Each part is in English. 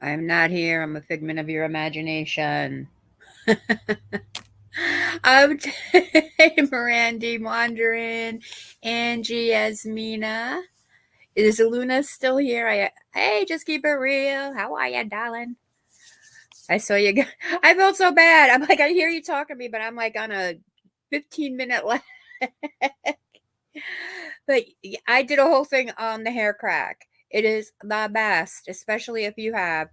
I'm not here. I'm a figment of your imagination. I'm Mirandy Wandering, Angie, Yasmina. Is Luna still here? Hey, just keep it real. How are you, darling? I saw you. I felt so bad. I'm like, I hear you talking to me, but I'm like on a 15-minute lag. But I did a whole thing on the hair crack. It is the best, especially if you have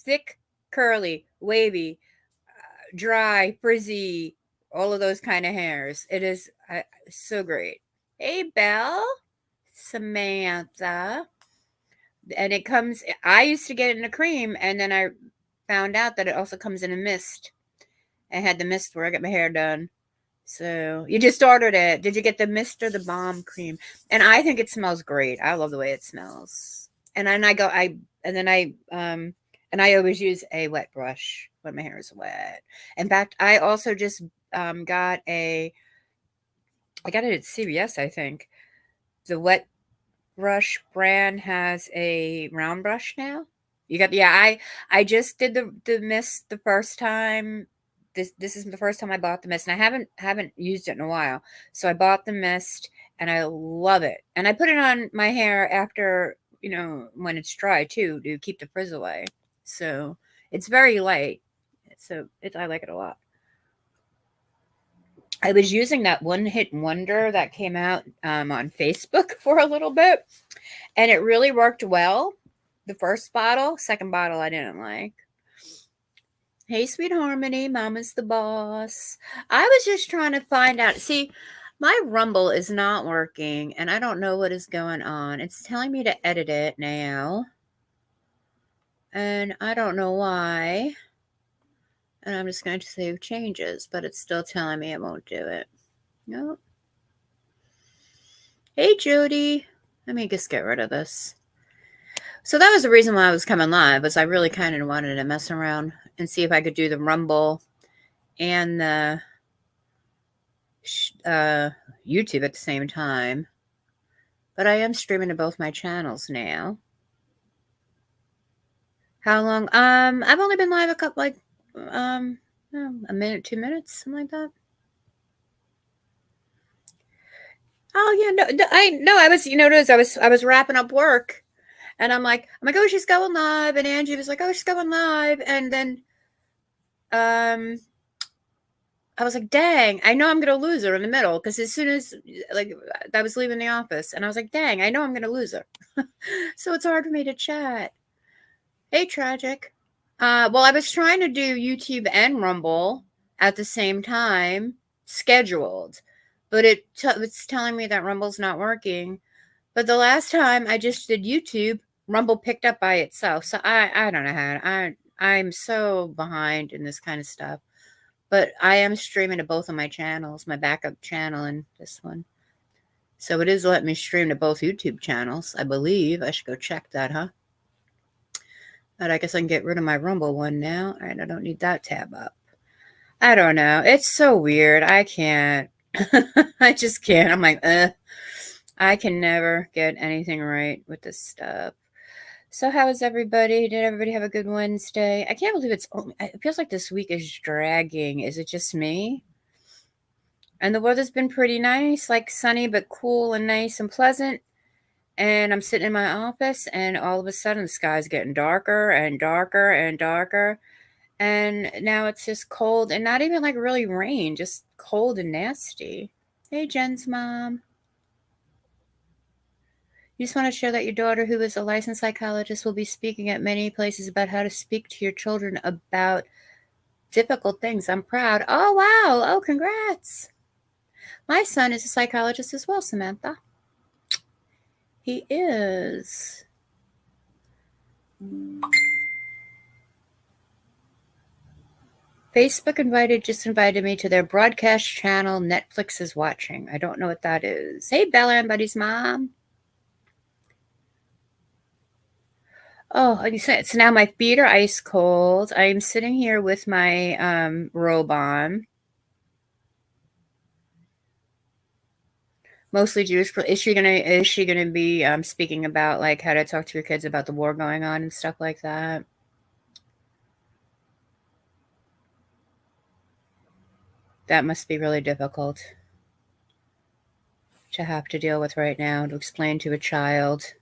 thick, curly, wavy, dry, frizzy, all of those kind of hairs. It is so great. Hey, Belle, Samantha. And it comes, I used to get it in a cream, and then I found out that it also comes in a mist. I had the mist where I got my hair done. So you just ordered it. Did you get the mist or the balm cream? And I think it smells great. I love the way it smells. And then I always use a wet brush when my hair is wet. In fact, I also just got I got it at CVS, I think. The wet brush brand has a round brush now. You got yeah, I just did the mist the first time. This is the first time I bought the mist, and I haven't used it in a while. So I bought the mist, and I love it. And I put it on my hair after, when it's dry too, to keep the frizz away. So it's very light. So I like it a lot. I was using that one hit wonder that came out on Facebook for a little bit, and it really worked well. The first bottle, second bottle, I didn't like. Hey, sweet Harmony, Mama's the boss. I was just trying to find out. See, my Rumble is not working, and I don't know what is going on. It's telling me to edit it now, and I don't know why. And I'm just going to save changes, but it's still telling me it won't do it. Nope. Hey, Jody. Let me just get rid of this. So that was the reason why I was coming live, was I really kind of wanted to mess around and see if I could do the Rumble and the YouTube at the same time. But I am streaming to both my channels now. How long? I've only been live a couple, a minute, 2 minutes, something like that. Oh yeah, no, I was, I was wrapping up work, and I'm like, oh, she's going live, and Angie was like, oh, she's going live, and then, I was like, dang, I know I'm gonna lose her in the middle, because as soon as I was leaving the office, and I was like, dang, I know I'm gonna lose her, so it's hard for me to chat. Hey, Tragic. Well, I was trying to do YouTube and Rumble at the same time, scheduled, but it's telling me that Rumble's not working. But the last time I just did YouTube, Rumble picked up by itself. So I don't know I'm so behind in this kind of stuff. But I am streaming to both of my channels, my backup channel and this one. So it is letting me stream to both YouTube channels, I believe. I should go check that, huh? But I guess I can get rid of my Rumble one now. All right, I don't need that tab up. I don't know. It's so weird. I can't. I just can't. I'm like, I can never get anything right with this stuff. So how is everybody? Did everybody have a good Wednesday? I can't believe it feels like this week is dragging. Is it just me? And the weather's been pretty nice, like sunny but cool and nice and pleasant. And I'm sitting in my office, and all of a sudden the sky's getting darker and darker and darker. And now it's just cold, and not even like really rain, just cold and nasty. Hey, Jen's mom. You just want to share that your daughter, who is a licensed psychologist, will be speaking at many places about how to speak to your children about difficult things. I'm proud. Oh, wow. Oh, congrats. My son is a psychologist as well, Samantha. He is. Facebook just invited me to their broadcast channel. Netflix is watching. I don't know what that is. Hey, Bella and Buddy's mom. Oh, so now my feet are ice cold. I'm sitting here with my robe on. Mostly Jewish. Is she gonna be speaking about like how to talk to your kids about the war going on and stuff like that? That must be really difficult to have to deal with right now, to explain to a child.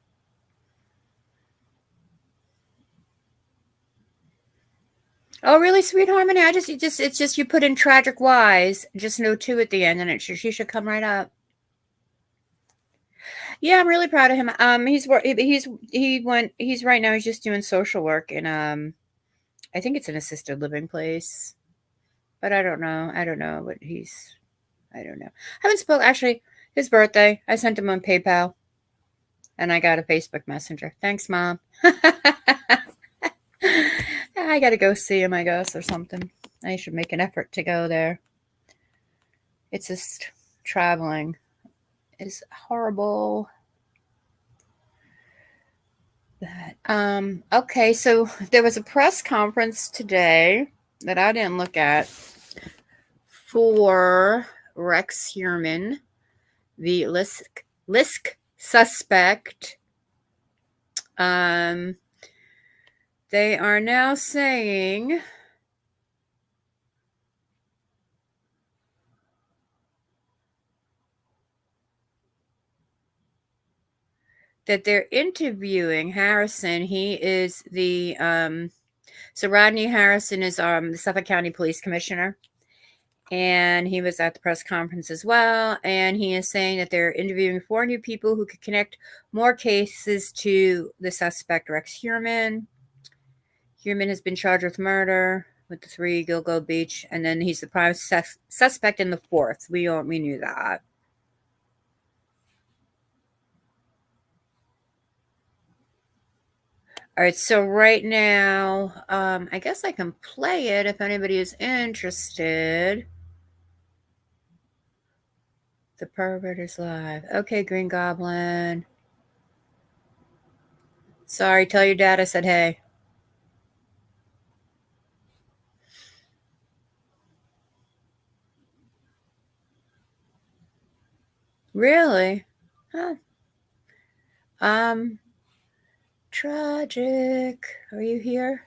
Oh, really, sweet Harmony? It's just you put in tragic wise, just no two at the end, and she should come right up. Yeah, I'm really proud of him. He's right now. He's just doing social work in I think it's an assisted living place, but I don't know. I don't know what he's. I don't know. I haven't spoke actually. His birthday. I sent him on PayPal, and I got a Facebook Messenger. Thanks, Mom. I got to go see him, I guess, or something. I should make an effort to go there. It's just traveling is horrible. Okay, so there was a press conference today that I didn't look at for Rex Heuermann, the Lisk suspect. They are now saying that they're interviewing Harrison. He is the so Rodney Harrison is the Suffolk County Police Commissioner, and he was at the press conference as well. And he is saying that they're interviewing 4 new people who could connect more cases to the suspect, Rex Heuermann. Heuermann has been charged with murder with the 3 Gilgo Beach, and then he's the prime suspect in the 4th. We knew that. All right, so right now, I guess I can play it if anybody is interested. The pervert is live. Okay, Green Goblin. Sorry, tell your dad I said hey. Really? Huh. Tragic. Are you here?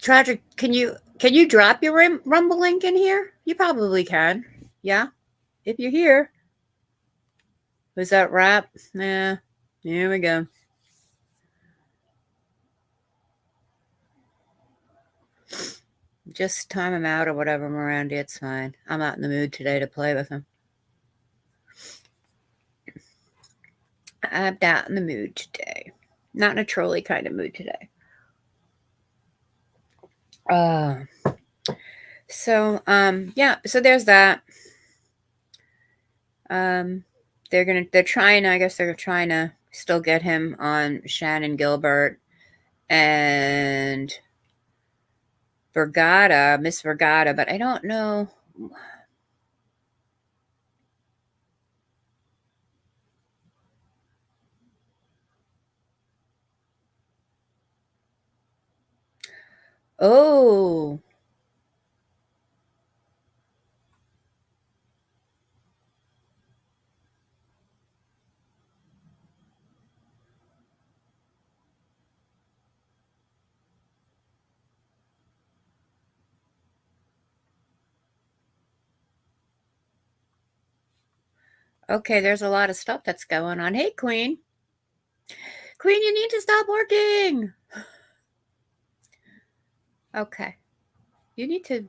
Tragic. Can you drop your Rumble link in here? You probably can. Yeah. If you're here. Was that rap? Nah. Here we go. Just time him out or whatever, Miranda. It's fine. I'm not in the mood today to play with him. I'm not in the mood today. Not in a trolly kind of mood today. So yeah, so there's that. They're trying, I guess they're trying to still get him on Shannon Gilbert and Miss Vergata, but I don't know. Oh. Okay, there's a lot of stuff that's going on. Hey, Queen. Queen, you need to stop working. Okay. You need to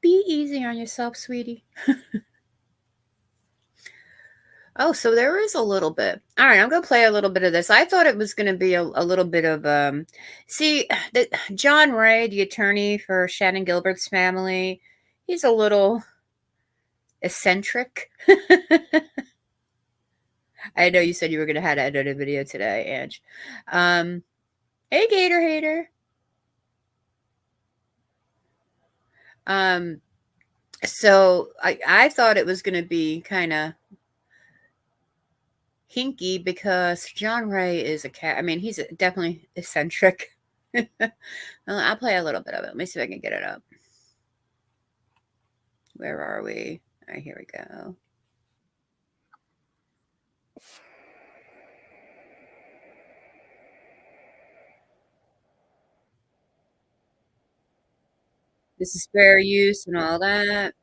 be easy on yourself, sweetie. Oh, so there is a little bit. All right, I'm going to play a little bit of this. I thought it was going to be a little bit of, see, John Ray, the attorney for Shannon Gilbert's family, he's a little eccentric. I know you said you were going to have to edit a video today, Ange. Hey, Gator Hater. So I thought it was going to be kind of hinky because John Ray is a cat. I mean, he's definitely eccentric. I'll play a little bit of it. Let me see if I can get it up. Where are we? All right, here we go. This is fair use and all that.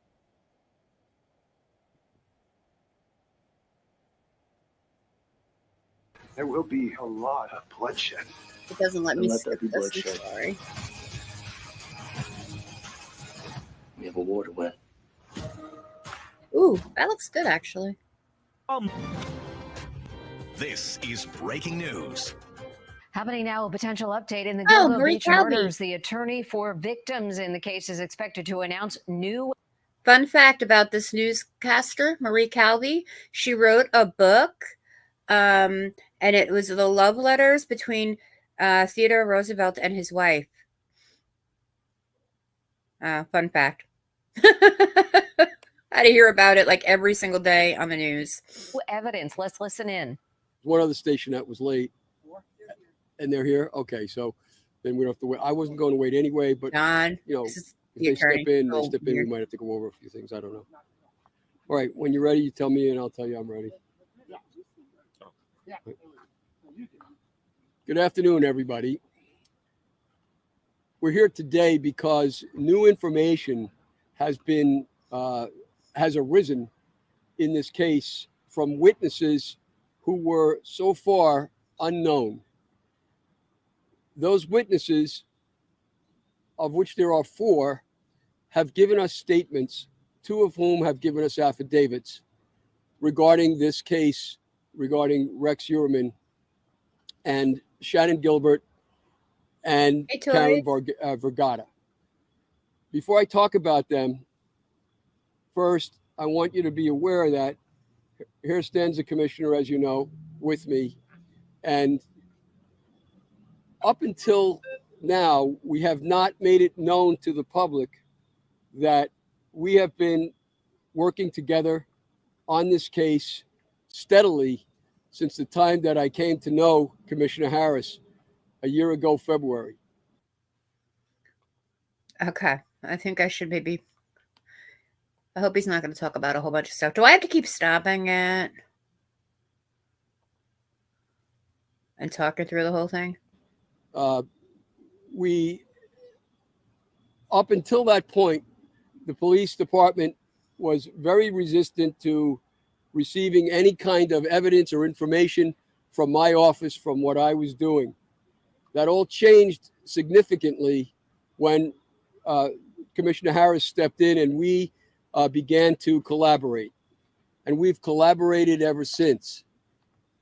There will be a lot of bloodshed. It doesn't let me skip this. I'm bloodshed. sorry. We have a war to win. Ooh, that looks good, actually. This is breaking news. Happening now, a potential update in the Gilgo Marie Beach Calvi. murders. The attorney for victims in the case is expected to announce new. Fun fact about this newscaster, Marie Calvi, she wrote a book, and it was the love letters between Theodore Roosevelt and his wife. Fun fact. I had to hear about it like every single day on the news. Evidence. Let's listen in. One other station that was late, and they're here. Okay, so then we don't have to wait. I wasn't going to wait anyway, but John, you know, this is if the they attorney. step in, Oh, we might have to go over a few things. I don't know. All right, when you're ready, you tell me, and I'll tell you I'm ready. Good afternoon, everybody. We're here today because new information has arisen in this case from witnesses who were so far unknown. Those witnesses, of which there are 4, have given us statements, 2 of whom have given us affidavits regarding this case, regarding Rex Uerman and Shannon Gilbert and Hey, Karen Tori. Vergata. Before I talk about them, first, I want you to be aware that here stands the commissioner, as you know, with me. And up until now, we have not made it known to the public that we have been working together on this case steadily since the time that I came to know Commissioner Harris a year ago, February. Okay, I think I should maybe. I hope he's not going to talk about a whole bunch of stuff. Do I have to keep stopping it and talking through the whole thing? Up until that point, the police department was very resistant to receiving any kind of evidence or information from my office from what I was doing. That all changed significantly when Commissioner Harris stepped in and we began to collaborate. And we've collaborated ever since.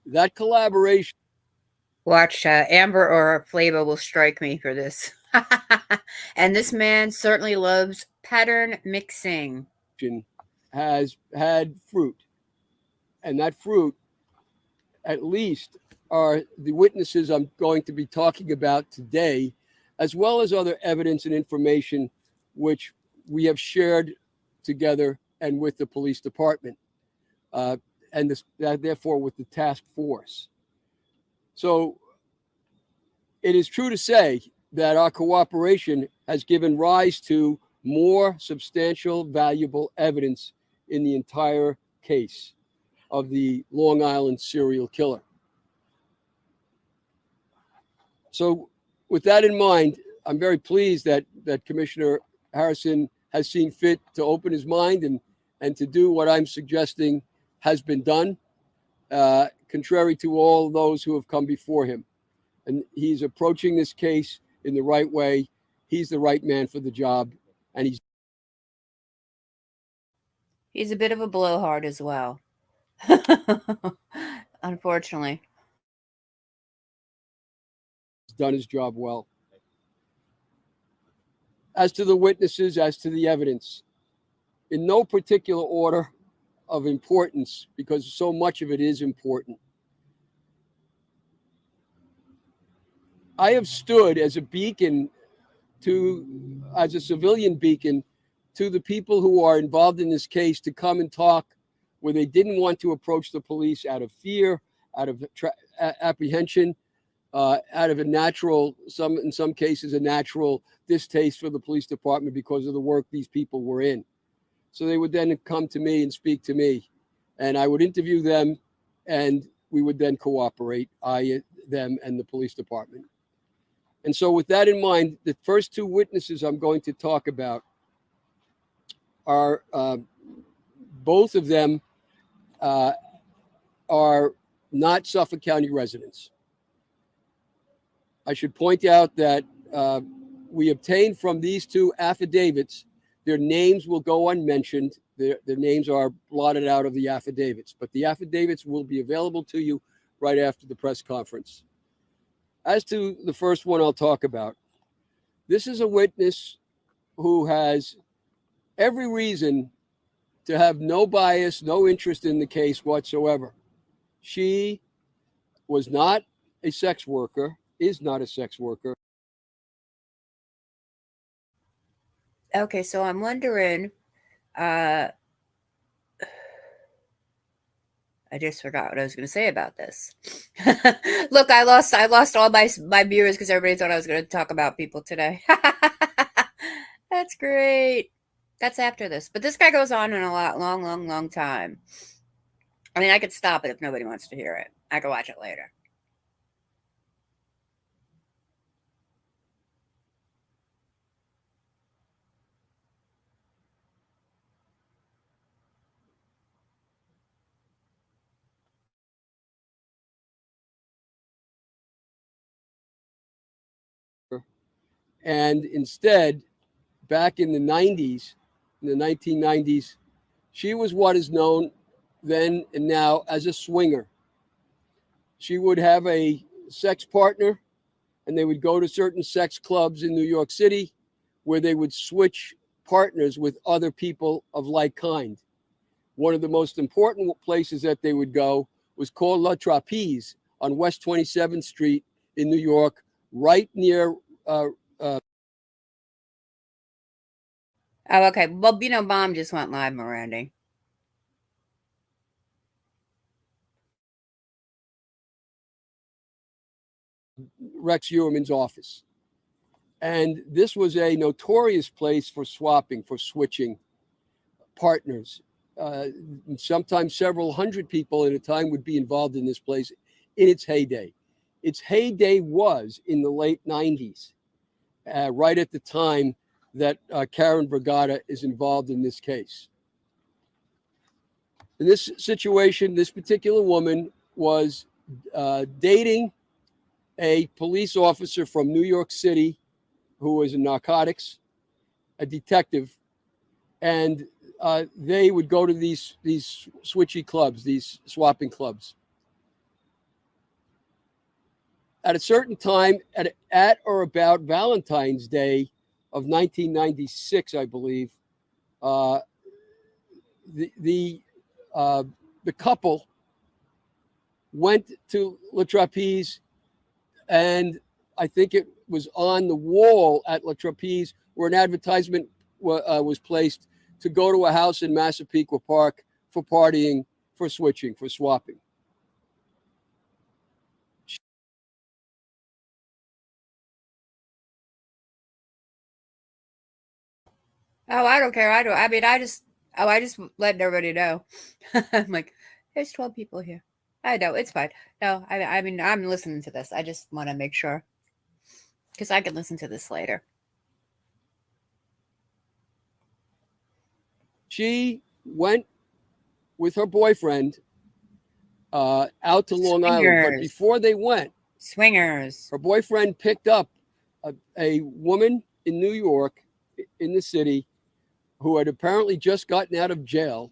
That collaboration. Watch, Amber or Flava will strike me for this. And this man certainly loves pattern mixing. Has had fruit. And that fruit, at least, are the witnesses I'm going to be talking about today, as well as other evidence and information which we have shared together and with the police department, and therefore with the task force. So it is true to say that our cooperation has given rise to more substantial, valuable evidence in the entire case of the Long Island serial killer. So with that in mind, I'm very pleased that Commissioner Harrison has seen fit to open his mind and to do what I'm suggesting has been done, contrary to all those who have come before him. And he's approaching this case in the right way. He's the right man for the job, and he's a bit of a blowhard as well. Unfortunately. He's done his job well. As to the witnesses, as to the evidence, in no particular order of importance, because so much of it is important. I have stood as a beacon as a civilian beacon to the people who are involved in this case to come and talk where they didn't want to approach the police out of fear, out of apprehension, out of in some cases, a natural distaste for the police department because of the work these people were in. So they would then come to me and speak to me, and I would interview them, and we would then cooperate, them and the police department. And so with that in mind, the first two witnesses I'm going to talk about are both of them are not Suffolk County residents. I should point out that we obtained from these two affidavits, their names will go unmentioned. Their names are blotted out of the affidavits, but the affidavits will be available to you right after the press conference. As to the first one I'll talk about, this is a witness who has every reason to have no bias, no interest in the case whatsoever. She was not a sex worker, is not a sex worker. Okay, so I'm wondering, I just forgot what I was going to say about this. Look, I lost all my viewers because everybody thought I was going to talk about people today. That's great. That's after this, but this guy goes on in a long time. I mean, I could stop it if nobody wants to hear it. I can watch it later. And instead, back in the 90s, in the 1990s, she was what is known then and now as a swinger. She would have a sex partner, and they would go to certain sex clubs in New York City where they would switch partners with other people of like kind. One of the most important places that they would go was called La Trapeze on West 27th Street in New York, right near Oh, okay. Well, Mom just went live, Miranda. Rex Heuermann's office. And this was a notorious place for swapping, for switching partners. Sometimes several hundred people at a time would be involved in this place in its heyday. Its heyday was in the late 90s, right at the time that Karen Vergata is involved in this case. In this situation, this particular woman was dating a police officer from New York City who was in narcotics, a detective, and they would go to these switchy clubs, these swapping clubs. At a certain time, at or about Valentine's Day of 1996, I believe, the couple went to La Trapeze, and I think it was on the wall at La Trapeze where an advertisement was placed to go to a house in Massapequa Park for partying, for switching, for swapping. Oh, I don't care. I just letting everybody know. I'm like, there's 12 people here. I know, it's fine. No, I mean, I'm listening to this. I just want to make sure because I can listen to this later. She went with her boyfriend out to Long Island, but before they went, Swingers. her boyfriend picked up a woman in New York, in the city, who had apparently just gotten out of jail,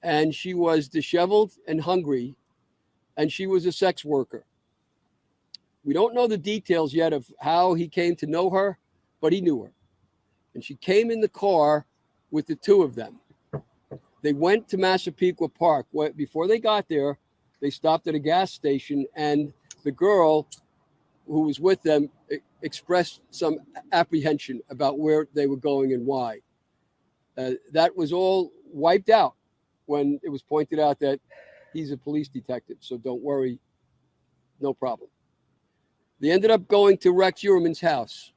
and she was disheveled and hungry, and she was a sex worker. We don't know the details yet of how he came to know her, but he knew her. And she came in the car with the two of them. They went to Massapequa Park. Before they got there, they stopped at a gas station, and the girl who was with them expressed some apprehension about where they were going and why. That was all wiped out when it was pointed out that he's a police detective, so don't worry, no problem. They ended up going to Rex Heuermann's house.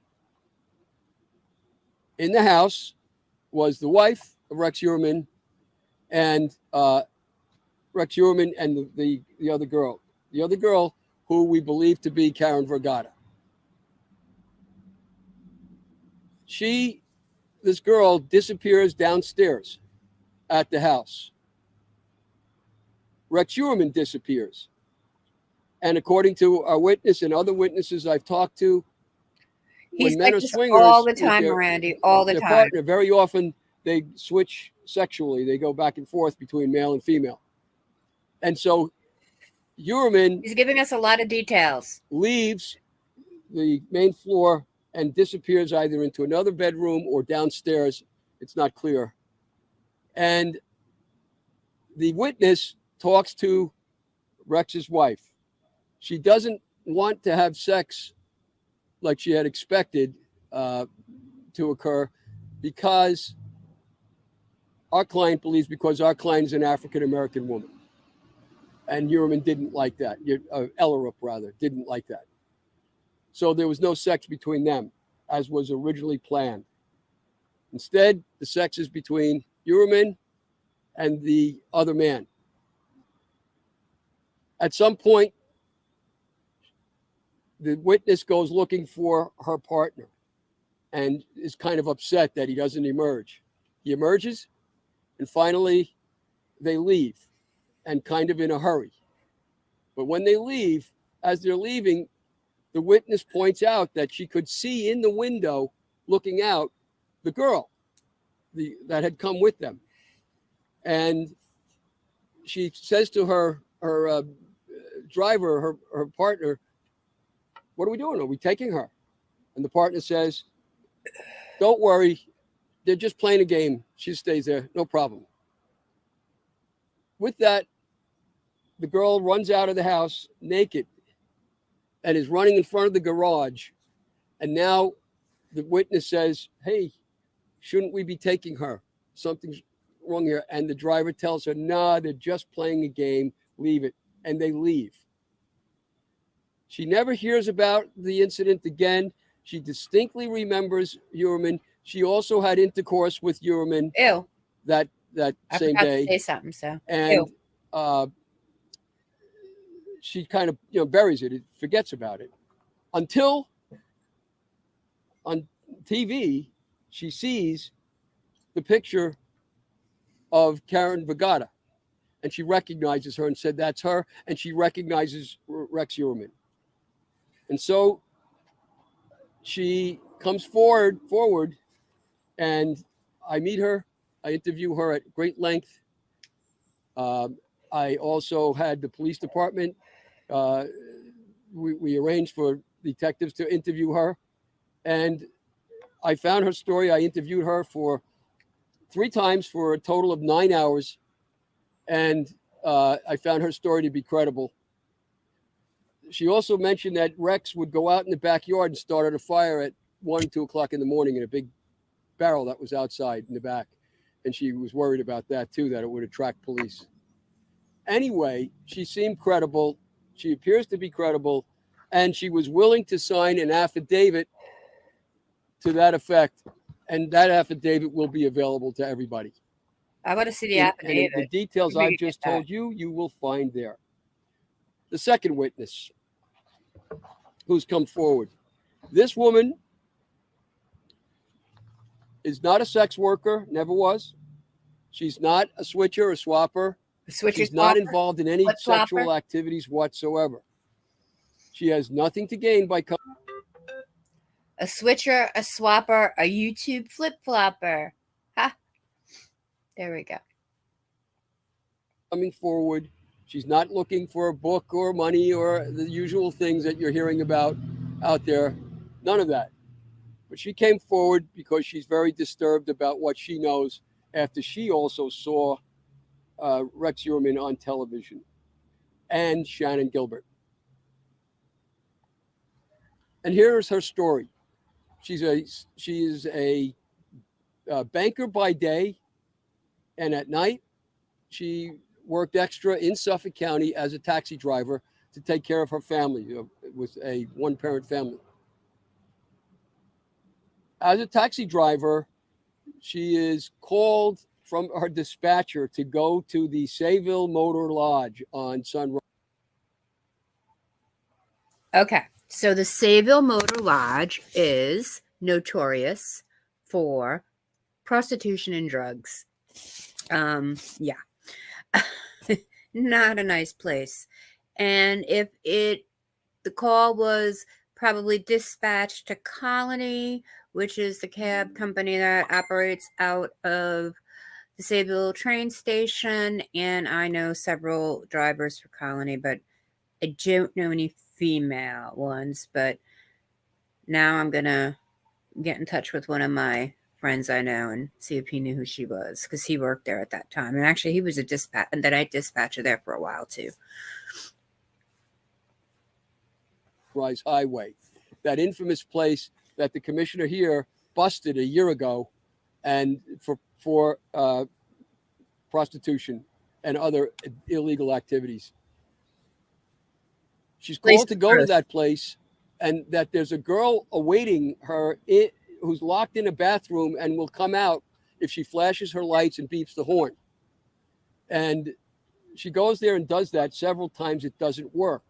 In the house was the wife of Rex Heuermann and Rex Heuermann and the other girl. The other girl who we believe to be Karen Vergata. This girl disappears downstairs at the house. Rex Uerman disappears. And according to our witness and other witnesses I've talked to, He's when men like are this swingers all the with time, their- Randy, all the their time. partner, very often they switch sexually. They go back and forth between male and female. And so Uerman He's giving us a lot of details. leaves the main floor and disappears either into another bedroom or downstairs. It's not clear. And the witness talks to Rex's wife. She doesn't want to have sex like she had expected to occur because our client believes because our client is an African-American woman. And Uerman didn't like that. Ellerup, rather, didn't like that. So there was no sex between them, as was originally planned. Instead, the sex is between Uerman and the other man. At some point, the witness goes looking for her partner and is kind of upset that he doesn't emerge. He emerges, and finally, they leave, and kind of in a hurry. But when they leave, as they're leaving, the witness points out that she could see in the window, looking out, the girl that had come with them. And she says to her driver, her partner, "What are we doing? Are we taking her?" And the partner says, "Don't worry. They're just playing a game. She stays there. No problem." With that, the girl runs out of the house naked and is running in front of the garage. And now the witness says, "Hey, shouldn't we be taking her? Something's wrong here." And the driver tells her, "Nah, they're just playing a game. Leave it." And they leave. She never hears about the incident again. She distinctly remembers Uerman. She also had intercourse with Uerman Ew. that I same forgot day. to say something, so. And she kind of buries it, forgets about it, until on TV she sees the picture of Karen Vegata, and she recognizes her and said that's her, and she recognizes Rex Uerman. And so she comes forward, and I meet her. I interview her at great length. I also had the police department. We arranged for detectives to interview her. And I found her story. I interviewed her for 3 times for a total of 9 hours. And I found her story to be credible. She also mentioned that Rex would go out in the backyard and start a fire at 1, 2 o'clock in the morning in a big barrel that was outside in the back. And she was worried about that too, that it would attract police. Anyway, she seemed credible. She appears to be credible. And she was willing to sign an affidavit to that effect. And that affidavit will be available to everybody. I want to see the And affidavit. the details Maybe we I've can just get that. told you, you will find there. The second witness who's come forward. This woman is not a sex worker, never was. She's not a switcher or swapper. She's not involved in any Flip sexual flopper? activities whatsoever. She has nothing to gain by A switcher, a swapper, a YouTube flip flopper. Ha! There we go. coming forward. She's not looking for a book or money or the usual things that you're hearing about out there. None of that. But she came forward because she's very disturbed about what she knows after she also saw Rex Uerman on television and Shannon Gilbert. And here's her story. She is a banker by day, and at night she worked extra in Suffolk County as a taxi driver to take care of her family. It was a one-parent family. As a taxi driver, she is called from her dispatcher to go to the Sayville Motor Lodge on Sunrise. Okay. So the Sayville Motor Lodge is notorious for prostitution and drugs. Yeah. Not a nice place. And the call was probably dispatched to Colony, which is the cab company that operates out of the Sayville train station. And I know several drivers for Colony, but I don't know any female ones. But now I'm going to get in touch with one of my friends I know and see if he knew who she was, because he worked there at that time. And actually, he was a night dispatcher there for a while, too. Rise Highway, that infamous place that the commissioner here busted a year ago, and for prostitution and other illegal activities. She's called to go to that place, and that there's a girl awaiting her who's locked in a bathroom and will come out if she flashes her lights and beeps the horn. And she goes there and does that several times. It doesn't work.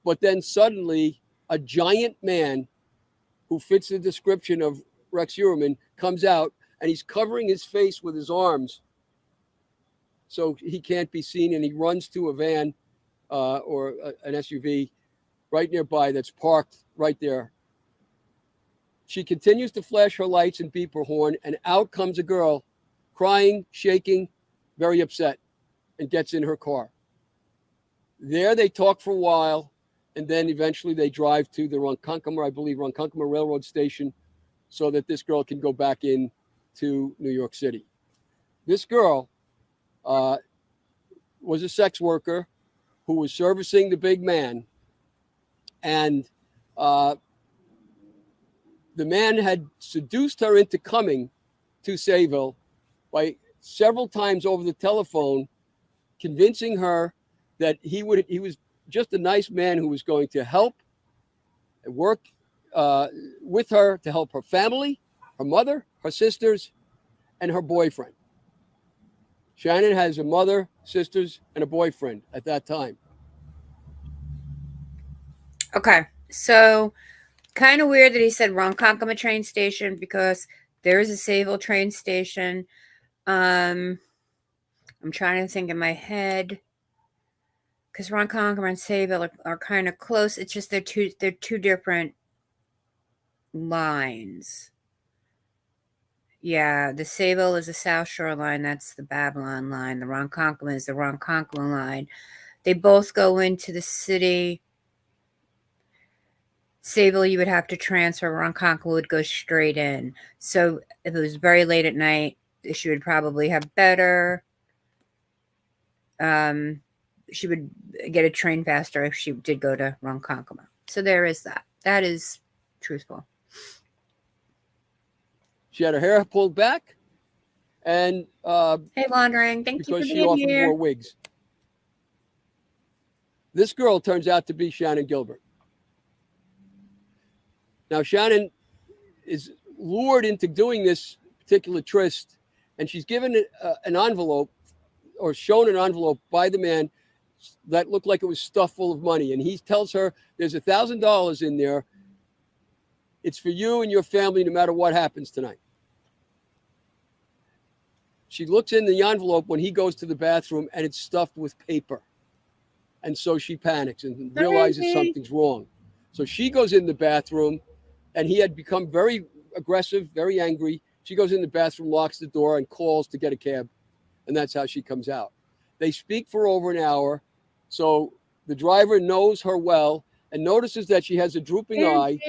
But then suddenly a giant man who fits the description of Rex Heuermann comes out, and he's covering his face with his arms so he can't be seen. And he runs to a van or an SUV right nearby that's parked right there. She continues to flash her lights and beep her horn, and out comes a girl crying, shaking, very upset, and gets in her car. There they talk for a while, and then eventually they drive to the Ronkonkoma Railroad Station, so that this girl can go back in to New York City. This girl was a sex worker who was servicing the big man, and the man had seduced her into coming to Sayville by several times over the telephone, convincing her that he was just a nice man who was going to help and work with her to help her family, her mother, her sisters, and her boyfriend. Shannon has a mother, sisters, and a boyfriend at that time. Okay, so kind of weird that he said Ronkonkoma train station, because there is a Sayville train station. I'm trying to think in my head, because Ronkonkoma and Sayville are kind of close. It's just they're two different lines. Yeah, the Sayville is the South Shore line. That's the Babylon line. The Ronkonkoma is the Ronkonkoma line. They both go into the city. Sayville, you would have to transfer. Ronkonkoma would go straight in. So if it was very late at night, she would probably have better. She would get a train faster if she did go to Ronkonkoma. So there is that. That is truthful. She had her hair pulled back, and hey, Laundering, thank you for because she being offered here. more wigs. This girl turns out to be Shannon Gilbert. Now, Shannon is lured into doing this particular tryst, and she's given an envelope, or shown an envelope by the man that looked like it was stuffed full of money. And he tells her, there's $1,000 in there. It's for you and your family, no matter what happens tonight. She looks in the envelope when he goes to the bathroom, and it's stuffed with paper. And so she panics and realizes something's wrong. So she goes in the bathroom, and he had become very aggressive, very angry. She goes in the bathroom, locks the door, and calls to get a cab. And that's how she comes out. They speak for over an hour. So the driver knows her well and notices that she has a drooping eye,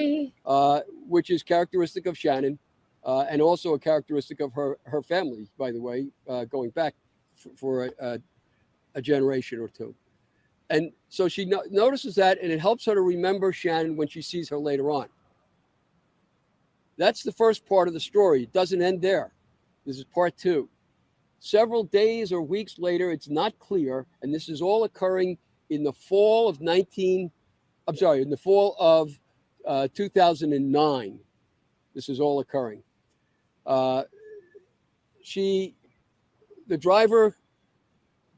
which is characteristic of Shannon, and also a characteristic of her family, by the way, going back for a generation or two. And so she notices that, and it helps her to remember Shannon when she sees her later on. That's the first part of the story. It doesn't end there. This is part two. Several days or weeks later, it's not clear, and this is all occurring in the fall of 2009. This is all occurring. The driver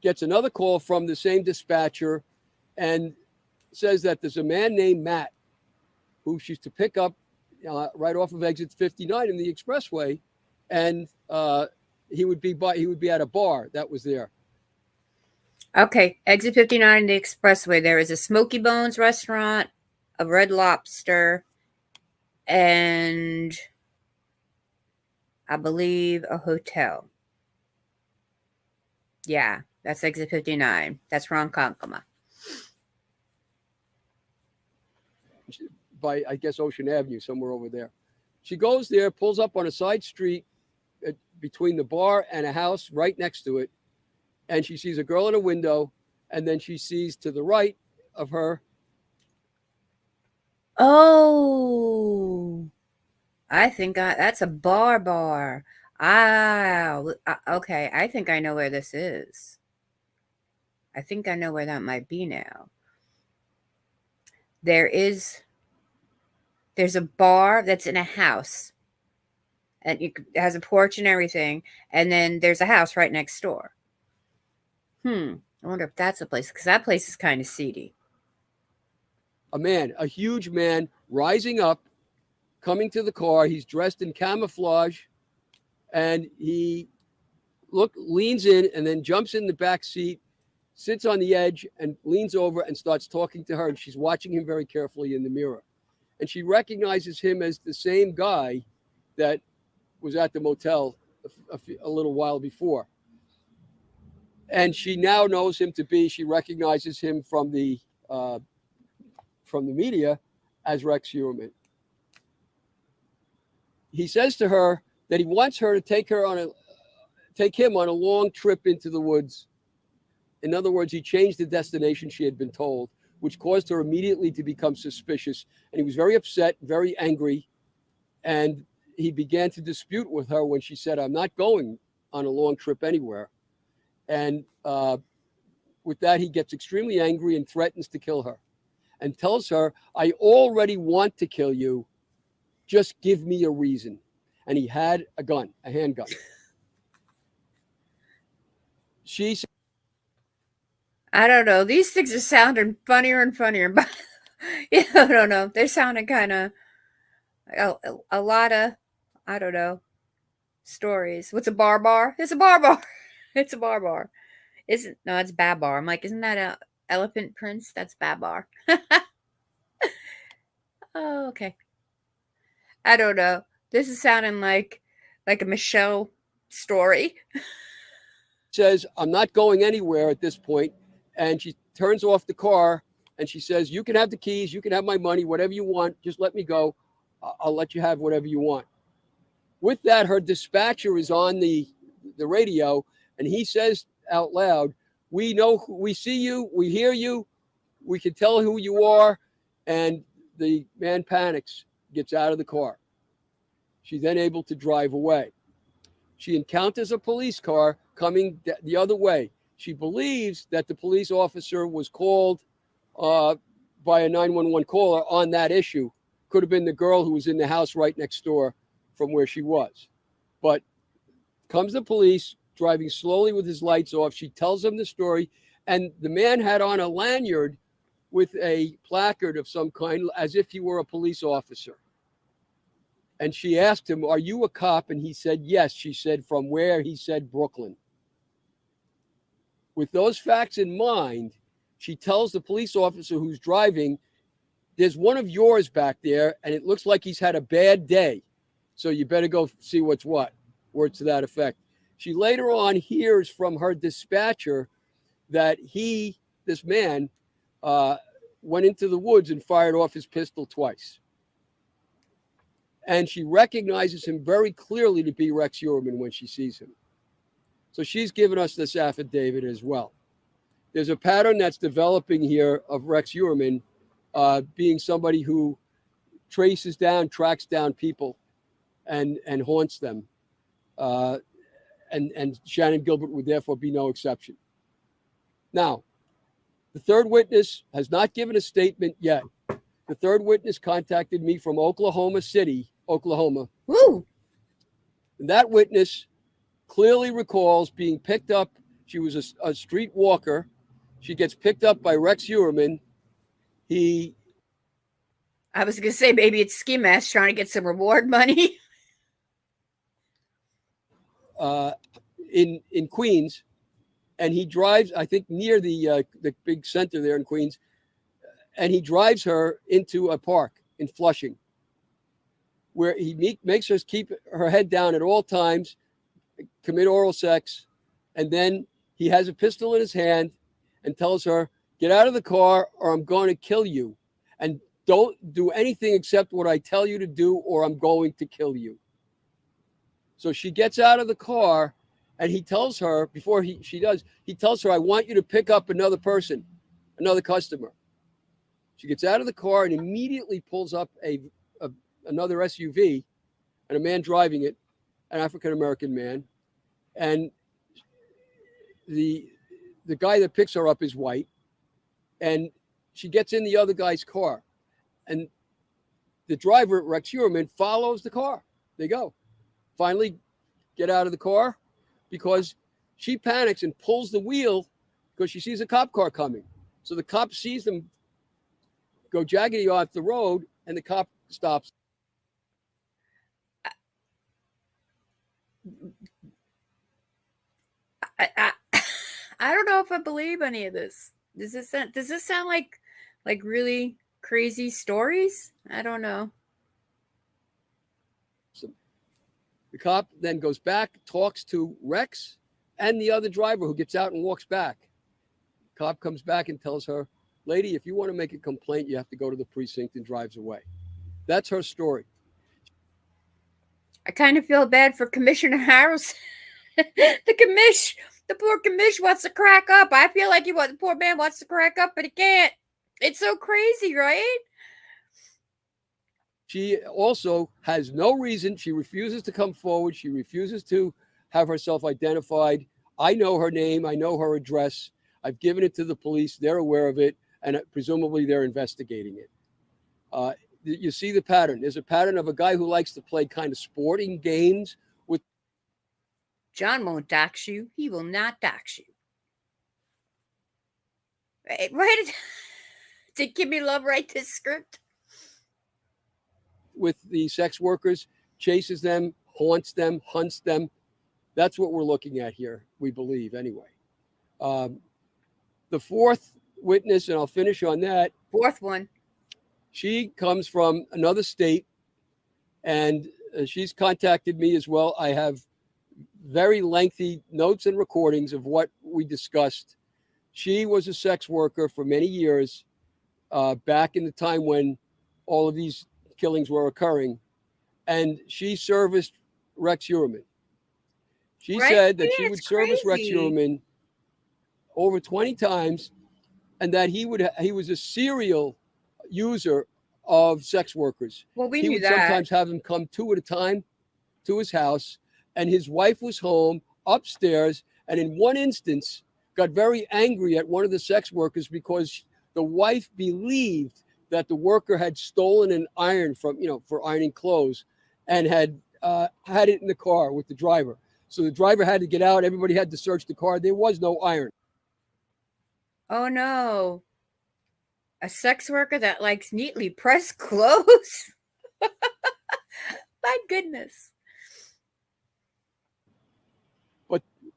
gets another call from the same dispatcher and says that there's a man named Matt who she's to pick up right off of exit 59 in the expressway, and he would be at a bar that was there. Okay, exit 59 the expressway. There is a Smoky Bones restaurant, a Red Lobster, and I believe a hotel. Yeah, that's exit 59. That's Ronkonkoma. By, I guess, Ocean Avenue, somewhere over there. She goes there, pulls up on a side street between the bar and a house right next to it, and she sees a girl in a window, and then she sees to the right of her. Oh, I think that's a bar. Okay, I think I know where this is. I think I know where that might be now. There's a bar that's in a house, and it has a porch and everything, and then there's a house right next door. I wonder if that's a place, because that place is kind of seedy. A huge man, rising up, coming to the car. He's dressed in camouflage, and he leans in and then jumps in the back seat, sits on the edge, and leans over and starts talking to her. And she's watching him very carefully in the mirror. And she recognizes him as the same guy that was at the motel a little while before. And she now knows him to be, she recognizes him from the media as Rex Heuermann. He says to her that he wants her to take him on a long trip into the woods. In other words, he changed the destination she had been told, which caused her immediately to become suspicious. And he was very upset, very angry. And he began to dispute with her when she said, "I'm not going on a long trip anywhere." And with that, he gets extremely angry and threatens to kill her and tells her, "I already want to kill you. Just give me a reason." And he had a gun, a handgun. She said, I don't know. These things are sounding funnier and funnier. But I don't know. They're sounding kind of a lot of, I don't know, stories. What's a bar? It's a bar. It's a bar. No, it's Babar. I'm like, isn't that a elephant prince? That's Babar. Oh, okay. I don't know. This is sounding like a Michelle story. says, "I'm not going anywhere at this point." And she turns off the car and she says, "You can have the keys. You can have my money, whatever you want. Just let me go. I'll let you have whatever you want." With that, her dispatcher is on the radio, and he says out loud, "We know, we see you, we hear you, we can tell who you are." And the man panics, gets out of the car. She's then able to drive away. She encounters a police car coming the other way. She believes that the police officer was called by a 911 caller on that issue. Could have been the girl who was in the house right next door from where she was. But comes the police, driving slowly with his lights off. She tells him the story, and the man had on a lanyard with a placard of some kind, as if he were a police officer. And she asked him, "Are you a cop?" And he said, "Yes." She said, "From where?" He said, "Brooklyn." With those facts in mind, she tells the police officer who's driving, "There's one of yours back there, and it looks like he's had a bad day. So you better go see what's what." Words to that effect. She later on hears from her dispatcher that this man, went into the woods and fired off his pistol twice. And she recognizes him very clearly to be Rex Heuermann when she sees him. So she's given us this affidavit as well. There's a pattern that's developing here of Rex Heuermann being somebody who tracks down people and haunts them. And Shannon Gilbert would therefore be no exception. Now, the third witness has not given a statement yet. The third witness contacted me from Oklahoma City, Oklahoma. Woo! And that witness clearly recalls being picked up. She was a street walker. She gets picked up by Rex Heuermann. I was going to say maybe it's ski mask trying to get some reward money. In Queens, and he drives, I think, near the big center there in Queens, and he drives her into a park in Flushing, where he makes her keep her head down at all times, commit oral sex, and then he has a pistol in his hand and tells her, "Get out of the car or I'm going to kill you. And don't do anything except what I tell you to do or I'm going to kill you." So she gets out of the car and he tells her, before she does, he tells her, "I want you to pick up another person, another customer." She gets out of the car and immediately pulls up another SUV and a man driving it, an African-American man. And the guy that picks her up is white. And she gets in the other guy's car. And the driver, Rex Heuermann, follows the car. They go. Finally get out of the car because she panics and pulls the wheel because she sees a cop car coming. So the cop sees them go jaggedy off the road and the cop stops. I don't know if I believe any of this. Does this sound like really crazy stories? I don't know. So the cop then goes back, talks to Rex and the other driver who gets out and walks back. Cop comes back and tells her, "Lady, if you want to make a complaint, you have to go to the precinct," and drives away. That's her story. I kind of feel bad for Commissioner Harrelson. The poor commish wants to crack up. I feel like the poor man wants to crack up, but he can't. It's so crazy, right? She also has no reason. She refuses to come forward. She refuses to have herself identified. I know her name. I know her address. I've given it to the police. They're aware of it, and presumably they're investigating it. You see the pattern. There's a pattern of a guy who likes to play kind of sporting games with. John won't dox you. He will not dox you. Right? Did Kimmy Love write this script? With the sex workers, chases them, haunts them, hunts them. That's what we're looking at here, we believe, anyway. The fourth witness, and I'll finish on that. Fourth one. She comes from another state, and she's contacted me as well. I have very lengthy notes and recordings of what we discussed. She was a sex worker for many years, back in the time when all of these killings were occurring, and she serviced Rex Heuermann. She said that she would service Rex Heuermann over 20 times, and that he was a serial user of sex workers. Well, he would sometimes have them come two at a time to his house, and his wife was home upstairs, and in one instance got very angry at one of the sex workers because the wife believed that the worker had stolen an iron from, for ironing clothes, and had it in the car with the driver. So the driver had to get out. Everybody had to search the car. There was no iron. Oh no. A sex worker that likes neatly pressed clothes? My goodness.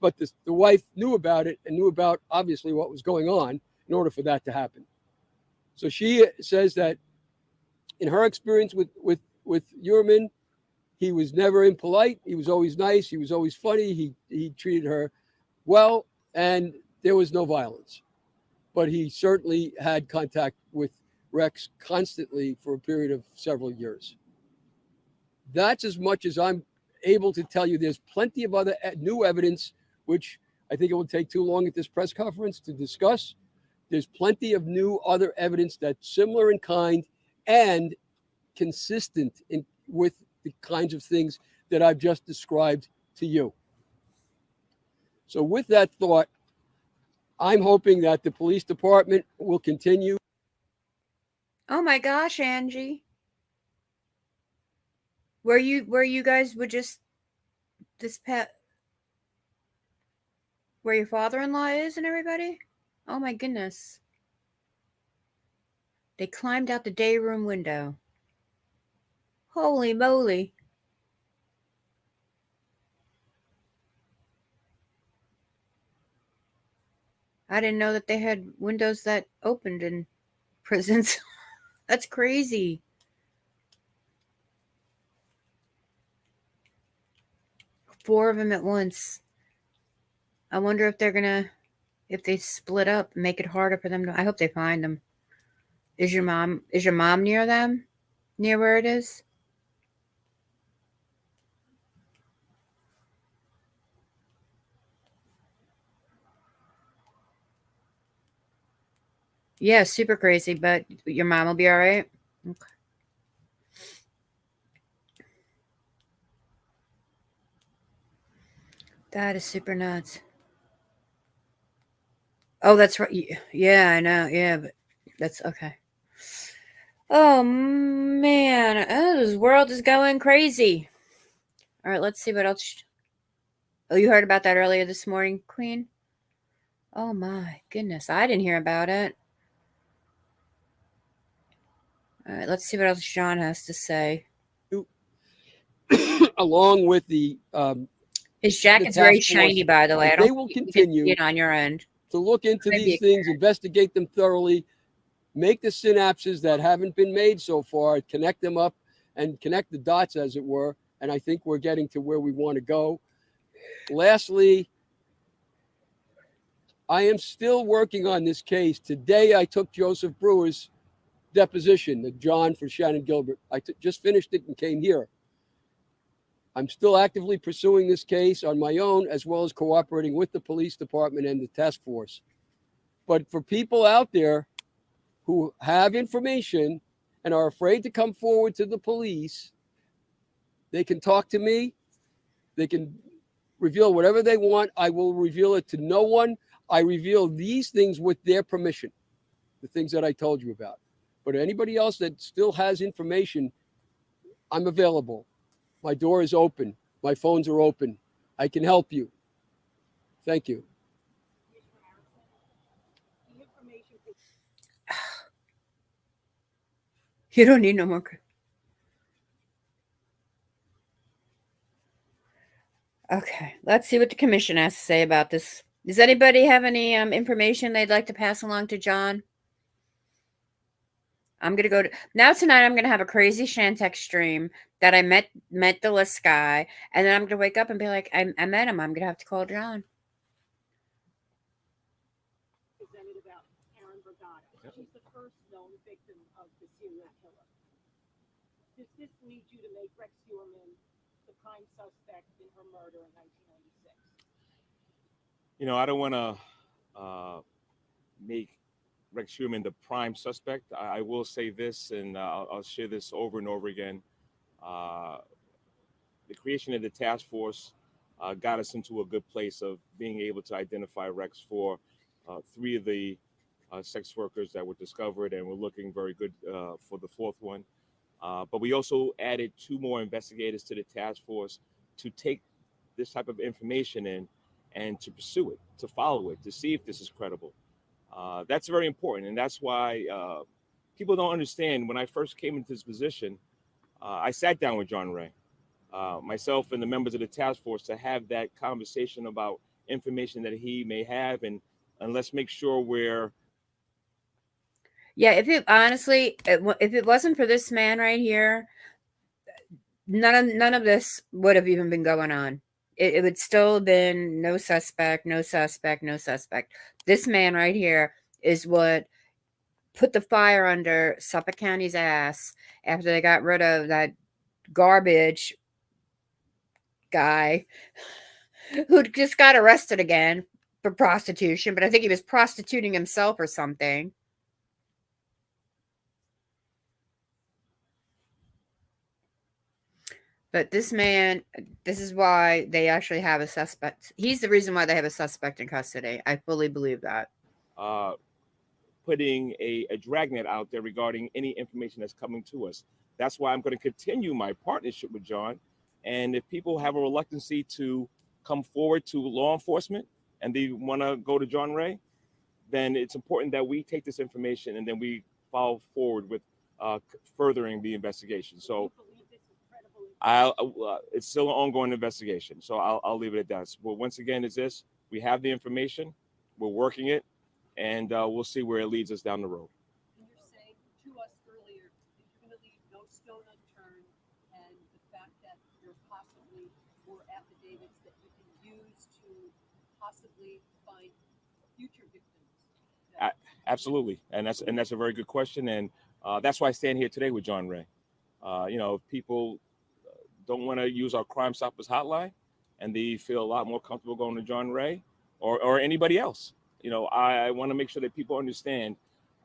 But the wife knew about it and knew about, obviously, what was going on in order for that to happen. So she says that in her experience with Heuermann, he was never impolite. He was always nice. He was always funny. He treated her well, and there was no violence. But he certainly had contact with Rex constantly for a period of several years. That's as much as I'm able to tell you. There's plenty of other new evidence, which I think it will take too long at this press conference to discuss. There's plenty of new other evidence that's similar in kind and consistent with the kinds of things that I've just described to you. So with that thought, I'm hoping that the police department will continue. Oh my gosh, Angie. Where you guys would just where your father-in-law is and everybody? Oh my goodness. They climbed out the day room window. Holy moly. I didn't know that they had windows that opened in prisons. That's crazy. Four of them at once. I wonder if they're gonna, if they split up, make it harder for them to. I hope they find them. Is your mom near them? Near where it is? Yeah, super crazy, but your mom will be all right. Okay. That is super nuts. Oh, that's right. Yeah, I know. Yeah, but that's okay. Oh man, this world is going crazy. All right, let's see what else. Oh, you heard about that earlier this morning, Queen? Oh my goodness, I didn't hear about it. All right, let's see what else John has to say. Along with the His jacket's task very force, shiny, by the way. I they don't will think you can continue see it on your end. to look into Maybe these it things, investigate them thoroughly, make the synapses that haven't been made so far, connect them up and connect the dots, as it were. And I think we're getting to where we want to go. Lastly, I am still working on this case. Today, I took Joseph Brewer's deposition, the John for Shannon Gilbert. I just finished it and came here. I'm still actively pursuing this case on my own, as well as cooperating with the police department and the task force. But for people out there who have information and are afraid to come forward to the police, they can talk to me. They can reveal whatever they want. I will reveal it to no one. I reveal these things with their permission, the things that I told you about. But anybody else that still has information, I'm available. My door is open. My phones are open. I can help you. Thank you. You don't need no more. Okay, let's see what the commission has to say about this. Does anybody have any information they'd like to pass along to John? I'm gonna go to now tonight. I'm gonna have a crazy Shantex stream that I met the list guy, and then I'm gonna wake up and be like, I met him. I'm gonna have to call John. She's the first known victim of the serial killer. Does this lead you to make Rex Heuermann the prime suspect in her murder in 1996? You know, I don't want to make Rex Heuermann the prime suspect. I will say this, and I'll share this over and over again. The creation of the task force got us into a good place of being able to identify Rex for 3 of the sex workers that were discovered, and we're looking very good for the 4th one. But we also added 2 more investigators to the task force to take this type of information in and to pursue it, to follow it, to see if this is credible. That's very important, and that's why people don't understand. When I first came into this position, I sat down with John Ray, myself and the members of the task force, to have that conversation about information that he may have, and let's make sure we're. Yeah, if it wasn't for this man right here, none of this would have even been going on. It would still have been no suspect, no suspect, no suspect. This man right here is what put the fire under Suffolk County's ass after they got rid of that garbage guy who just got arrested again for prostitution, but I think he was prostituting himself or something. But this man, this is why they actually have a suspect. He's the reason why they have a suspect in custody. I fully believe that. Putting a dragnet out there regarding any information that's coming to us. That's why I'm going to continue my partnership with John. And if people have a reluctancy to come forward to law enforcement and they want to go to John Ray, then it's important that we take this information and then we follow forward with furthering the investigation. So, Do you believe this is It's still an ongoing investigation, so I'll leave it at that. But once again, it's this: we have the information, we're working it, and we'll see where it leads us down the road. And you're saying to us earlier that you're going to leave no stone unturned, and the fact that there possibly were affidavits that you can use to possibly find future victims. Absolutely, and that's a very good question, and that's why I stand here today with John Ray. If people don't want to use our Crime Stoppers hotline, and they feel a lot more comfortable going to John Ray or anybody else, I want to make sure that people understand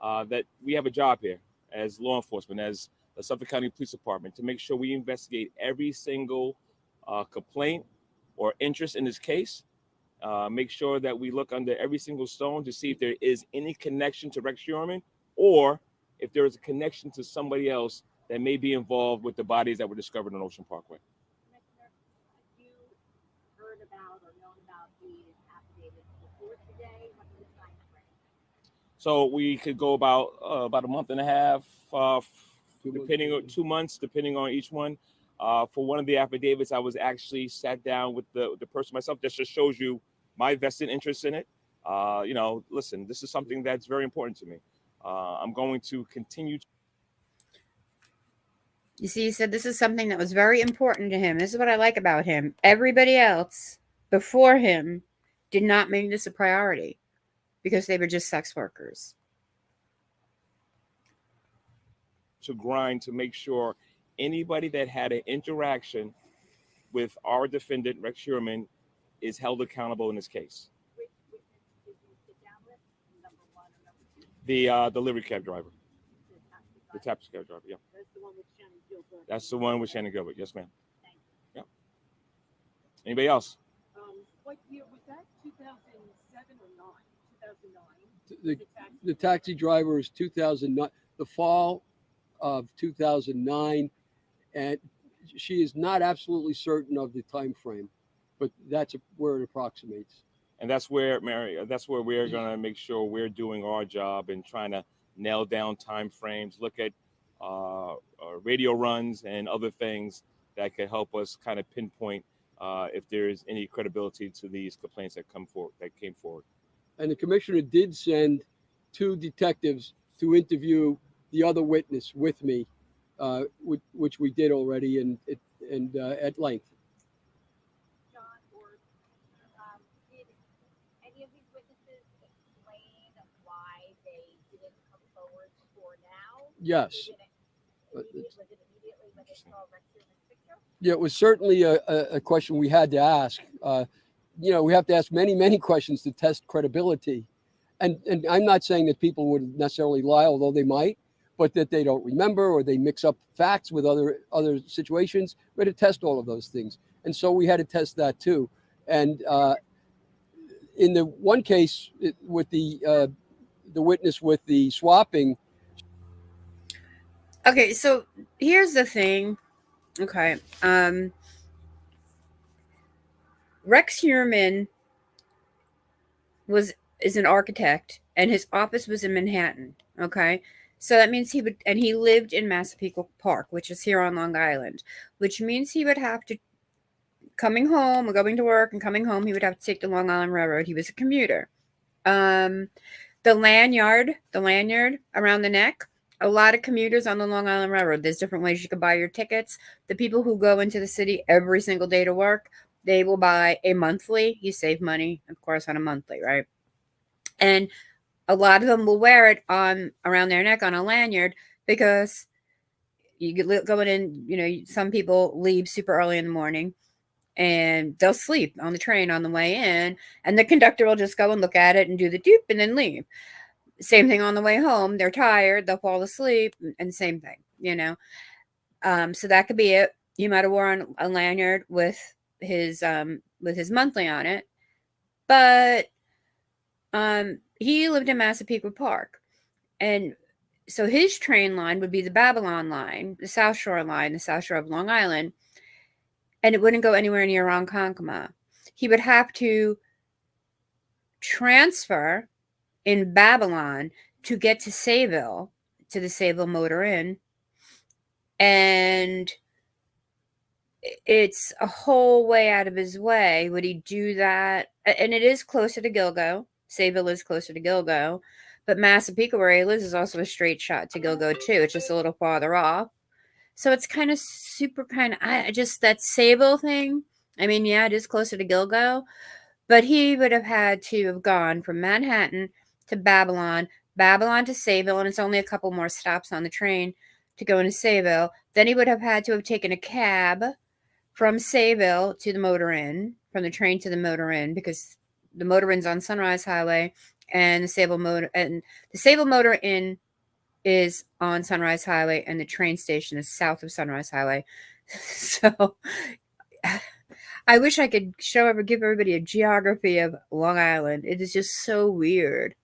that we have a job here as law enforcement, as the Suffolk County Police Department, to make sure we investigate every single complaint or interest in this case. Make sure that we look under every single stone to see if there is any connection to Rex Sherman, or if there is a connection to somebody else that may be involved with the bodies that were discovered on Ocean Parkway. Commissioner, have you heard about or known about the affidavits before today? What's the time frame? So we could go about a month and a half, depending on 2 months, depending on each one. For one of the affidavits, I was actually sat down with the person myself. That just shows you my vested interest in it. Listen, this is something that's very important to me. I'm going to continue. You see, he said this is something that was very important to him. This is what I like about him. Everybody else before him did not make this a priority because they were just sex workers. To grind to make sure anybody that had an interaction with our defendant, Rex Sherman, is held accountable in this case. Which witness did you sit down with? Number one or number two? The delivery cab driver, the taxi cab driver, yeah. That's the one with Shannon Gilbert. That's the one with Shannon Gilbert. Yes, ma'am. Thank Yeah. Anybody else? What year was that? 2007 or 9? 2009. The taxi driver is 2009, the fall of 2009, and she is not absolutely certain of the time frame, but that's where it approximates. And that's where, Mary, that's where we're going to make sure we're doing our job and trying to nail down time frames, look at radio runs and other things that could help us kind of pinpoint if there is any credibility to these complaints that came forward. And the commissioner did send 2 detectives to interview the other witness with me, which we did already and at length. John, or did any of these witnesses explain why they didn't come forward for now? Yes. Was it immediately when they saw Rex Sherman's picture? Yeah, it was certainly a question we had to ask. We have to ask many questions to test credibility. And I'm not saying that people would necessarily lie, although they might, but that they don't remember or they mix up facts with other situations. We had to test all of those things. And so we had to test that too. And in the one case with the witness with the swapping. Okay, so here's the thing. Okay. Rex Sherman is an architect, and his office was in Manhattan. Okay. So that means he lived in Massapequa Park, which is here on Long Island, which means he would have to, going to work and coming home, he would have to take the Long Island Railroad. He was a commuter. The lanyard around the neck, a lot of commuters on the Long Island Railroad. There's different ways you can buy your tickets. The people who go into the city every single day to work, they will buy a monthly. You save money, of course, on a monthly, right? And a lot of them will wear it around their neck on a lanyard because you get going in, some people leave super early in the morning and they'll sleep on the train on the way in, and the conductor will just go and look at it and do the doop and then leave. Same thing on the way home. They're tired, they'll fall asleep, and same thing, so that could be it. He might have worn a lanyard with his monthly on it, but he lived in Massapequa Park, and so his train line would be the Babylon line, the South Shore line, the South Shore of Long Island, and it wouldn't go anywhere near Ronkonkoma. He would have to transfer in Babylon to get to Sayville, to the Sayville Motor Inn, and it's a whole way out of his way. Would he do that? And it is closer to Gilgo. Sayville is closer to Gilgo. But Massapequa, where he lives, is also a straight shot to Gilgo, too. It's just a little farther off. So it's kind of super I just, that Sayville thing. I mean, yeah, it is closer to Gilgo. But he would have had to have gone from Manhattan to Babylon, Babylon to Sayville, and it's only a couple more stops on the train to go into Sayville. Then he would have had to have taken a cab from Sayville to the Motor Inn, from the train to the Motor Inn, because the Motor Inn's on Sunrise Highway, and the Sayville Motor Inn is on Sunrise Highway, and the train station is south of Sunrise Highway. So I wish I could give everybody a geography of Long Island. It is just so weird.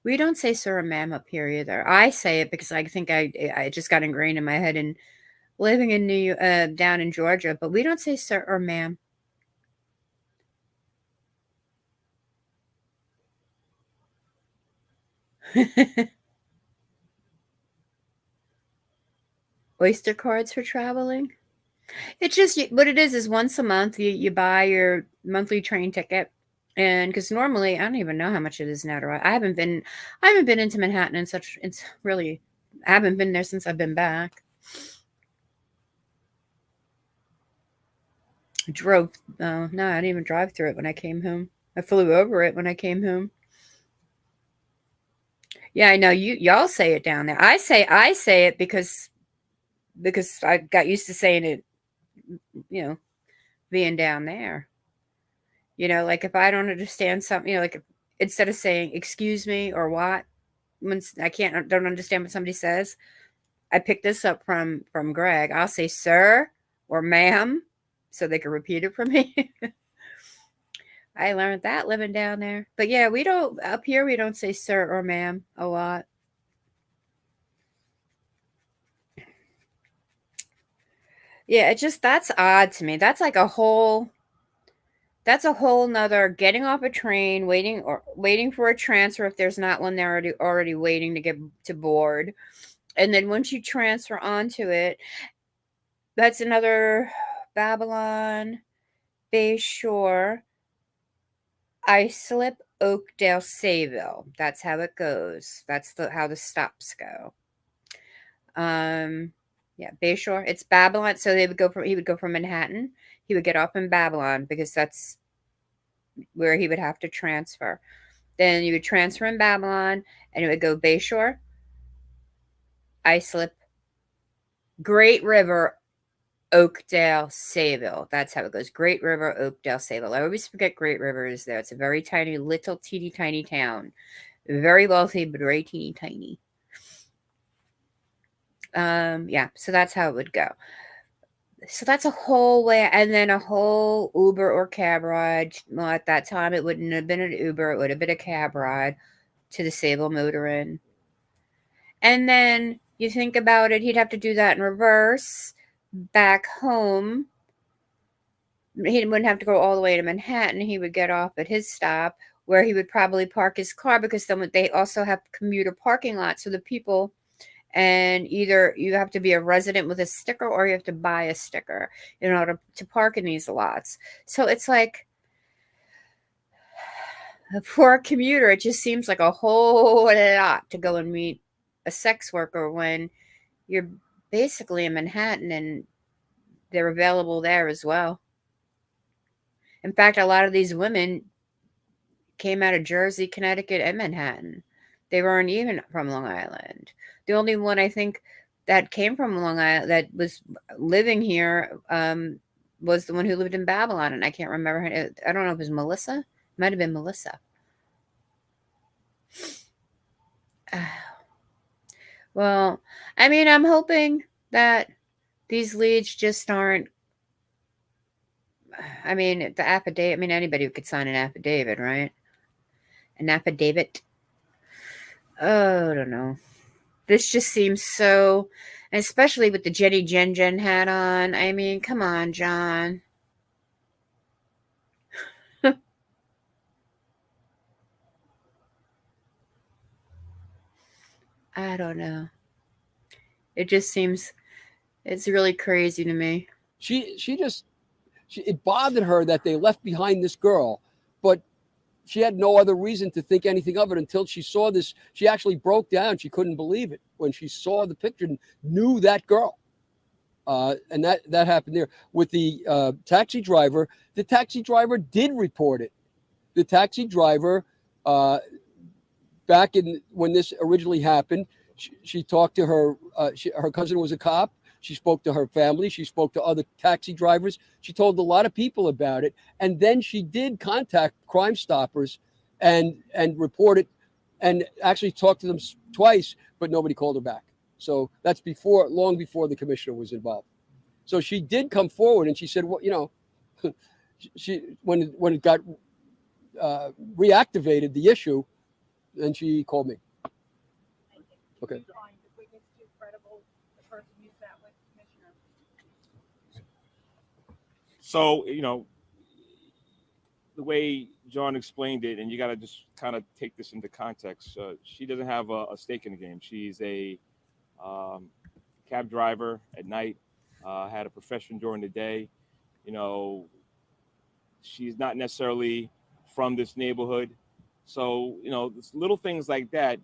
We don't say sir or ma'am up here either. I say it because I think I just got ingrained in my head and living in down in Georgia, but we don't say sir or ma'am. Oyster cards for traveling. It's just what it is once a month you buy your monthly train ticket, and because normally I don't even know how much it is now to ride. I haven't been into Manhattan and such. It's really, I haven't been there since I've been back. No, I didn't even drive through it when I came home. I flew over it when I came home. Yeah, I know y'all say it down there. I say it because I got used to saying it, being down there. Like if I don't understand something, like instead of saying excuse me or what, when I don't understand what somebody says, I picked this up from Greg. I'll say sir or ma'am so they can repeat it for me. I learned that living down there. But yeah, up here we don't say sir or ma'am a lot. Yeah, that's odd to me. That's a whole nother getting off a train, waiting for a transfer if there's not one there already waiting to get to board. And then once you transfer onto it, that's another Babylon, Bayshore, Islip, Oakdale, Sayville. That's how it goes. That's how the stops go. Yeah, Bayshore. It's Babylon. So he would go from Manhattan. He would get off in Babylon because that's where he would have to transfer. Then you would transfer in Babylon, and it would go Bayshore, Islip, Great River, Oakdale, Sayville. That's how it goes. Great River, Oakdale, Sayville. I always forget Great River is there. It's a very tiny, little, teeny tiny town. Very wealthy, but very teeny tiny. Yeah, so that's how it would go. So that's a whole way, and then a whole Uber or cab ride. Well, at that time, it wouldn't have been an Uber. It would have been a cab ride to the Sayville Motor Inn. And then you think about it, he'd have to do that in reverse back home. He wouldn't have to go all the way to Manhattan. He would get off at his stop where he would probably park his car, because then they also have commuter parking lots for the people. And either you have to be a resident with a sticker or you have to buy a sticker in order to park in these lots. So it's like, for a commuter, it just seems like a whole lot to go and meet a sex worker when you're basically in Manhattan and they're available there as well. In fact, a lot of these women came out of Jersey, Connecticut, and Manhattan. They weren't even from Long Island. The only one I think that came from Long Island that was living here was the one who lived in Babylon, and I can't remember her. I don't know if it was Melissa. It might have been Melissa. Well, I mean, I'm hoping that these leads just aren't. I mean, the affidavit. I mean, anybody could sign an affidavit, right? An affidavit. Oh, I don't know. This just seems so, especially with the Jenny Jen hat on. I mean, come on, John. I don't know. It just seems It's really crazy to me. It bothered her that they left behind this girl, but she had no other reason to think anything of it until she saw this. She actually broke down. She couldn't believe it when she saw the picture and knew that girl. And that happened there with the taxi driver. The taxi driver did report it. The taxi driver, back in when this originally happened, she talked to her. Her cousin was a cop. She spoke to her family. She spoke to other taxi drivers. She told a lot of people about it. And then she did contact Crime Stoppers and report it and actually talked to them twice, but nobody called her back. So that's long before the commissioner was involved. So she did come forward and she said, well, when it got reactivated, the issue, then she called me. Okay. Find the witness too credible, the person you sat with, Commissioner? So, the way John explained it, and you got to just kind of take this into context. She doesn't have a stake in the game. She's a cab driver at night, had a profession during the day. She's not necessarily from this neighborhood. So, little things like that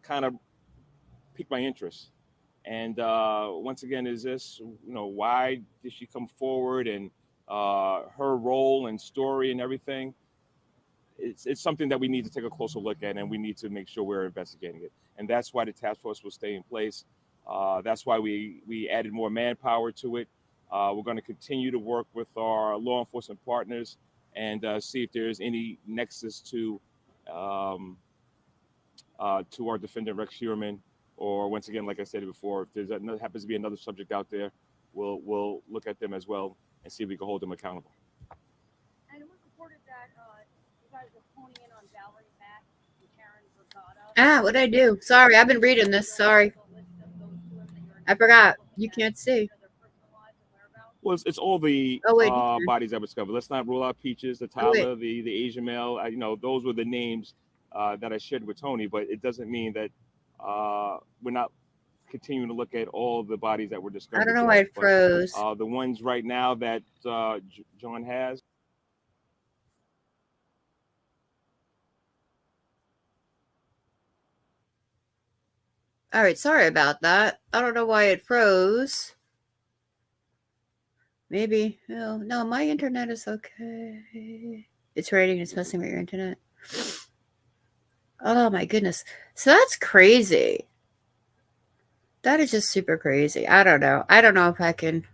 kind of piqued my interest. And once again, is this, why did she come forward and her role and story and everything? It's something that we need to take a closer look at, and we need to make sure we're investigating it. And that's why the task force will stay in place. That's why we added more manpower to it. We're going to continue to work with our law enforcement partners and see if there's any nexus to our defendant Rex Heuermann, or once again, like I said before, if happens to be another subject out there, we'll look at them as well and see if we can hold them accountable. And it was reported that you guys were honing in on Valerie Mack and Karen Vergata. What'd I do? Sorry, I've been reading this. Sorry. I forgot. You can't see. Well, it's all the bodies that were discovered. Let's not rule out Peaches, the Tyler, the Asian male. Those were the names that I shared with Tony, but it doesn't mean that we're not continuing to look at all the bodies that were discovered. I don't know why it froze. The ones right now that John has. All right, sorry about that. I don't know why it froze. Maybe. Oh, no, my internet is okay. It's rating. It's messing with your internet. Oh, my goodness. So that's crazy. That is just super crazy. I don't know. I don't know if I can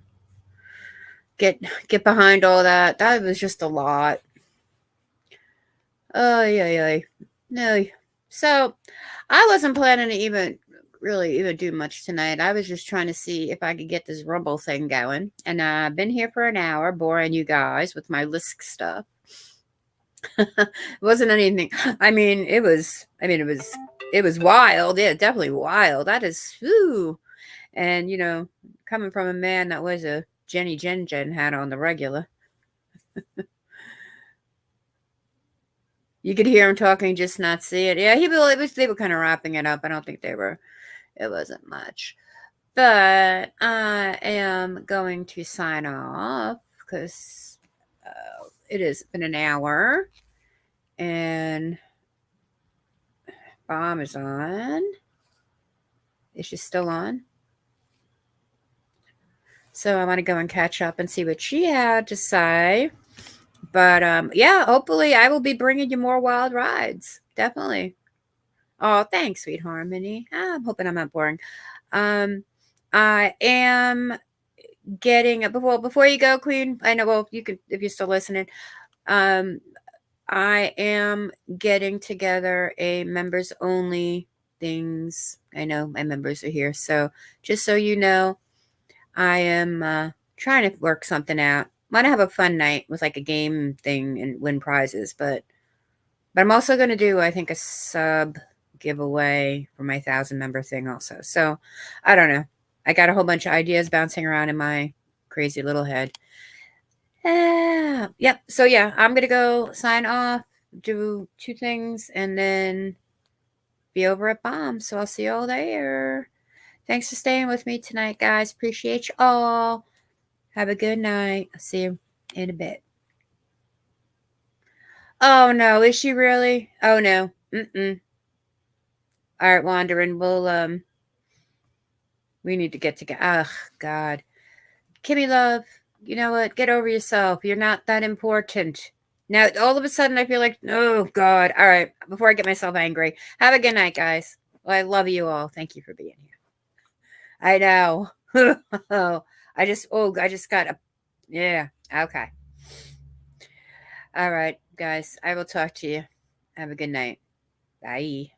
get behind all that. That was just a lot. Oh, yeah. No. So I wasn't planning to even do much tonight. I was just trying to see if I could get this Rumble thing going. And I've been here for an hour boring you guys with my Lisk stuff. It wasn't anything. It was wild. Yeah, definitely wild. That is, ooh. And, coming from a man that was a Jenny Jen hat on the regular. You could hear him talking, just not see it. Yeah, they were kind of wrapping it up. I don't think it wasn't much. But I am going to sign off because it has been an hour. And Bomb is on. Is she still on? So I want to go and catch up and see what she had to say. But hopefully I will be bringing you more wild rides. Definitely. Oh, thanks, Sweet Harmony. I'm hoping I'm not boring. I am getting before you go, Queen. I know. Well, you can if you're still listening. I am getting together a members only things. I know my members are here, so just so you know, I am trying to work something out. Want to have a fun night with like a game thing and win prizes, but I'm also going to do, I think, a sub giveaway for my 1,000 member thing also. So I don't know. I got a whole bunch of ideas bouncing around in my crazy little head. Yep. So yeah, I'm going to go sign off, do 2 things, and then be over at Bomb. So I'll see you all there. Thanks for staying with me tonight, guys. Appreciate you all. Have a good night. I'll see you in a bit. Oh, no. Is she really? Oh, no. Mm-mm. All right, Wandering. We need to get together. Ugh, God. Kimmy, love, you know what? Get over yourself. You're not that important. Now, all of a sudden, I feel like, oh, God. All right. Before I get myself angry, have a good night, guys. Well, I love you all. Thank you for being here. I know. I just got a, yeah. Okay. All right, guys. I will talk to you. Have a good night. Bye.